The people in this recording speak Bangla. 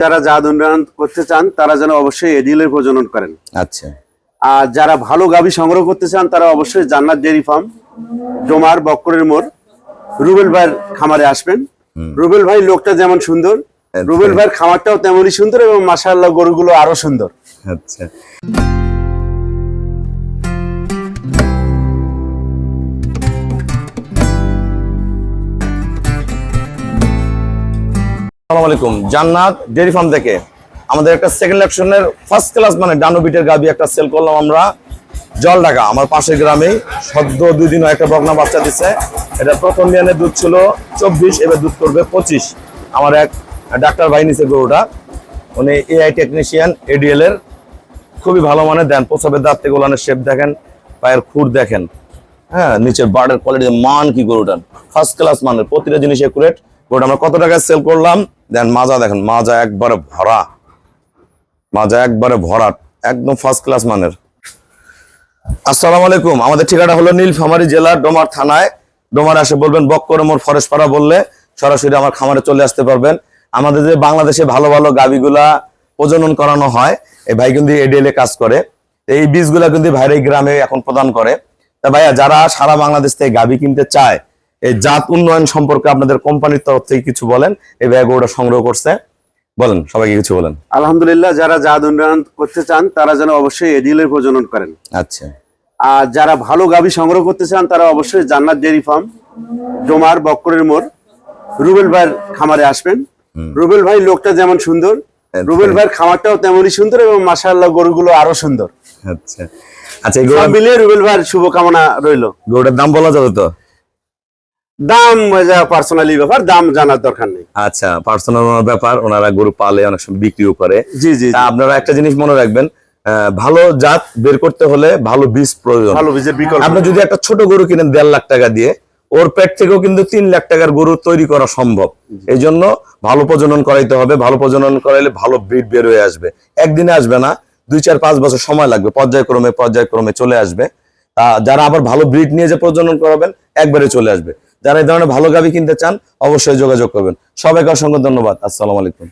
যারা জাত উন্নয়ন করতে চান তারা যেন অবশ্যই এডিএল এর প্রজনন করেন। আচ্ছা। আর যারা ভালো গাভী সংগ্রহ করতে চান তারা অবশ্যই জান্নাত ডেয়ারি ফার্ম, ডোমার বক্করের মোড়, রুবেল ভাইয়ের খামারে আসবেন। রুবেল ভাই লোকটা যেমন সুন্দর, রুবেল ভাইয়ের খামারটাও তেমনই সুন্দর এবং মাশাআল্লাহ গরুগুলো আরো সুন্দর। আচ্ছা। আসসালামু আলাইকুম, জান্নাত ডেয়ারি ফার্ম থেকে আমাদের একটা সেকেন্ড ইলেকশনের ফার্স্ট ক্লাস মানে ডানোবিটের গাবি একটা সেল করলাম আমরা জলঢাকা আমার পাশের গ্রামে। সদ্য 2 দিন একটা বকনা বাচ্চা দিচ্ছে। এটা প্রথম বিয়ানের দুধ ছিল 24, এবার দুধ করবে 25। আমার এক ডাক্তার ভাই নিছে গরুটা, উনি এআই টেকনিশিয়ান এডিএল এর, খুবই ভালো মানে দেন। প্রসাবের দাঁত থেকে গোলানের শেপ দেখেন, পায়ের খুর দেখেন, হ্যাঁ নিচের বার্ডের কোয়ালিটি মান কি গরুটার ফার্স্ট ক্লাস মানের, প্রতিটা জিনিস একুরেট। গরুটা আমরা কত টাকায় সেল করলাম দেন। মাজা দেখেন, মাজা একবারে ভরা, মাজা একবারে ভরাট, একদম ফার্স্ট ক্লাস মানের। আসসালামু আলাইকুম, আমাদের ঠিকানা হলো নীলফামারী জেলার ডোমার থানায়। ডোমার আসে বলবেন বক্কর মোড় ফরেশপাড়া বললে সরাসরি আমার খামারে চলে আসতে পারবেন। আমাদের যে বাংলাদেশে ভালো ভালো গাবিগুলা প্রজনন করানো হয়, এই ভাই কিন্তু এডিএল এ কাজ করে। এই বীজগুলা কিন্তু ভাইরা এই গ্রামে এখন প্রদান করে। তা ভাইয়া যারা সারা বাংলাদেশ থেকে গাবি কিনতে চায়, এই জাত উন্নয়ন সম্পর্কে আপনাদের কোম্পানির তরফ থেকে কিছু বলেন। এই ভাই গরুটা সংগ্রহ করছে, বলেন সবাইকে কিছু বলেন। আলহামদুলিল্লাহ, যারা জাত উন্নয়ন করতে চান তারা যেন অবশ্যই এডিএল এর প্রজনন করেন। আচ্ছা। আর যারা ভালো গাভী সংগ্রহ করতে চান তারা অবশ্যই জান্নাত ডেয়ারি ফার্ম, ডোমার বক্করের মোড়, রুবেল ভাইয়ের খামারে আসবেন। রুবেল ভাই লোকটা যেমন সুন্দর, রুবেল ভাইয়ের খামারটাও তেমনই সুন্দর এবং মাশাআল্লাহ গরুগুলো আরো সুন্দর। আচ্ছা আচ্ছা, এই সব মিলিয়ে রুবেল ভাইয়ের শুভকামনা রইল। গরুটার দাম বলা যাবে তো? দাম পার্সোনালি ব্যাপার, দাম জানার দরকার নেই। আচ্ছা, পার্সোনাল ব্যাপার, ওনারা গরু পালে অনেক সময় বিক্রিও করে। জি জি। আপনারা একটা জিনিস মনে রাখবেন, ভালো জাত বের করতে হলে ভালো বীজ প্রয়োজন। ভালো বীজের বিকল্প। আপনি যদি একটা ছোট গরু কিনেন 1.5 লাখ টাকা দিয়ে, ওর পেট থেকেও কিন্তু 3 লাখ টাকার গরু তৈরি করা সম্ভব। এই জন্য ভালো প্রজনন করাইতে হবে। ভালো প্রজনন করাইলে ভালো ব্রিড বের হয়ে আসবে। একদিনে আসবে না, 2, 4, 5 বছর সময় লাগবে, পর্যায়ক্রমে চলে আসবে। যারা আবার ভালো ব্রিড নিয়ে যে প্রজনন করাবেন একবারে চলে আসবে। যারা এই ধরনের ভালো গাভী কিনতে চান অবশ্যই যোগাযোগ করবেন। সবাইকে অসংখ্য ধন্যবাদ। আসসালামু আলাইকুম।